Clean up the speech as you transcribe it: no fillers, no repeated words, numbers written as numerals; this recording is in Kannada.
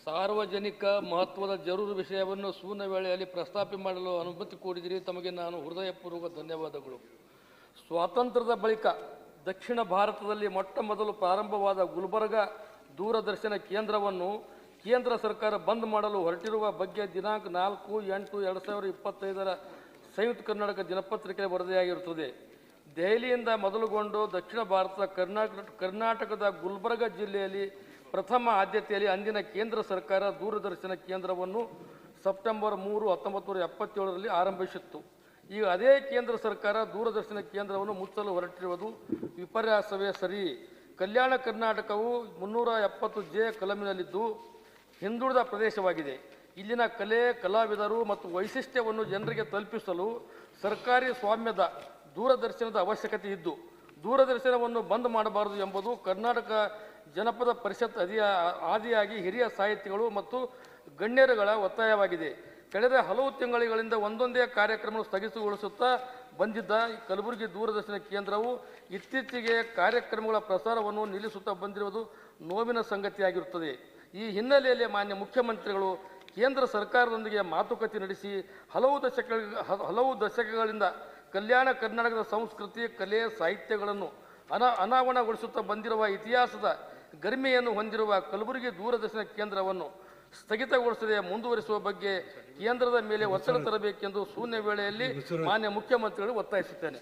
ಸಾರ್ವಜನಿಕ ಮಹತ್ವದ ಜರೂರು ವಿಷಯವನ್ನು ಶೂನ್ಯ ವೇಳೆಯಲ್ಲಿ ಪ್ರಸ್ತಾಪ ಮಾಡಲು ಅನುಮತಿ ಕೊಡಿದಿರಿ. ತಮಗೆ ನಾನು ಹೃದಯಪೂರ್ವಕ ಧನ್ಯವಾದಗಳು. ಸ್ವಾತಂತ್ರ್ಯದ ಬಳಿಕ ದಕ್ಷಿಣ ಭಾರತದಲ್ಲಿ ಮೊಟ್ಟ ಮೊದಲು ಪ್ರಾರಂಭವಾದ ಗುಲ್ಬರ್ಗ ದೂರದರ್ಶನ ಕೇಂದ್ರವನ್ನು ಕೇಂದ್ರ ಸರ್ಕಾರ ಬಂದ್ ಮಾಡಲು ಹೊರಟಿರುವ ಬಗ್ಗೆ ದಿನಾಂಕ 4/8/2025 ಸಂಯುಕ್ತ ಕರ್ನಾಟಕ ದಿನಪತ್ರಿಕೆ ವರದಿಯಾಗಿರುತ್ತದೆ. ದೆಹಲಿಯಿಂದ ಮೊದಲುಗೊಂಡು ದಕ್ಷಿಣ ಭಾರತದ ಕರ್ನಾಟಕದ ಗುಲ್ಬರ್ಗ ಜಿಲ್ಲೆಯಲ್ಲಿ ಪ್ರಥಮ ಆದ್ಯತೆಯಲ್ಲಿ ಅಂದಿನ ಕೇಂದ್ರ ಸರ್ಕಾರ ದೂರದರ್ಶನ ಕೇಂದ್ರವನ್ನು ಸೆಪ್ಟೆಂಬರ್ 3, 1977ರಲ್ಲಿ ಆರಂಭಿಸಿತ್ತು. ಈಗ ಅದೇ ಕೇಂದ್ರ ಸರ್ಕಾರ ದೂರದರ್ಶನ ಕೇಂದ್ರವನ್ನು ಮುಚ್ಚಲು ಹೊರಟಿರುವುದು ವಿಪರ್ಯಾಸವೇ ಸರಿ. ಕಲ್ಯಾಣ ಕರ್ನಾಟಕವು 370J ಕಲಮಿನಲ್ಲಿದ್ದು ಹಿಂದುಳಿದ ಪ್ರದೇಶವಾಗಿದೆ. ಇಲ್ಲಿನ ಕಲೆ, ಕಲಾವಿದರು ಮತ್ತು ವೈಶಿಷ್ಟ್ಯವನ್ನು ಜನರಿಗೆ ತಲುಪಿಸಲು ಸರ್ಕಾರಿ ಸ್ವಾಮ್ಯದ ದೂರದರ್ಶನದ ಅವಶ್ಯಕತೆ ಇದ್ದು ದೂರದರ್ಶನವನ್ನು ಬಂದ್ ಮಾಡಬಾರದು ಎಂಬುದು ಕರ್ನಾಟಕ ಜನಪದ ಪರಿಷತ್ ಆದಿಯಾಗಿ ಹಿರಿಯ ಸಾಹಿತಿಗಳು ಮತ್ತು ಗಣ್ಯರುಗಳ ಒತ್ತಾಯವಾಗಿದೆ. ಕಳೆದ ಹಲವು ತಿಂಗಳಿಂದ ಒಂದೊಂದೇ ಕಾರ್ಯಕ್ರಮ ಸ್ಥಗಿತಗೊಳಿಸುತ್ತಾ ಬಂದಿದ್ದ ಕಲಬುರಗಿ ದೂರದರ್ಶನ ಕೇಂದ್ರವು ಇತ್ತೀಚೆಗೆ ಕಾರ್ಯಕ್ರಮಗಳ ಪ್ರಸಾರವನ್ನು ನಿಲ್ಲಿಸುತ್ತಾ ಬಂದಿರುವುದು ನೋವಿನ ಸಂಗತಿಯಾಗಿರುತ್ತದೆ. ಈ ಹಿನ್ನೆಲೆಯಲ್ಲಿ ಮಾನ್ಯ ಮುಖ್ಯಮಂತ್ರಿಗಳು ಕೇಂದ್ರ ಸರ್ಕಾರದೊಂದಿಗೆ ಮಾತುಕತೆ ನಡೆಸಿ ಹಲವು ದಶಕಗಳಿಂದ ಕಲ್ಯಾಣ ಕರ್ನಾಟಕದ ಸಂಸ್ಕೃತಿ, ಕಲೆ, ಸಾಹಿತ್ಯಗಳನ್ನು ಅನಾವರಣಗೊಳಿಸುತ್ತಾ ಬಂದಿರುವ ಇತಿಹಾಸದ ಗರಿಮೆಯನ್ನು ಹೊಂದಿರುವ ಕಲಬುರಗಿ ದೂರದರ್ಶನ ಕೇಂದ್ರವನ್ನು ಸ್ಥಗಿತಗೊಳಿಸದೆ ಮುಂದುವರಿಸುವ ಬಗ್ಗೆ ಕೇಂದ್ರದ ಮೇಲೆ ಒತ್ತಡ ತರಬೇಕೆಂದು ಶೂನ್ಯ ವೇಳೆಯಲ್ಲಿ ಮಾನ್ಯ ಮುಖ್ಯಮಂತ್ರಿಗಳು ಒತ್ತಾಯಿಸುತ್ತೇನೆ.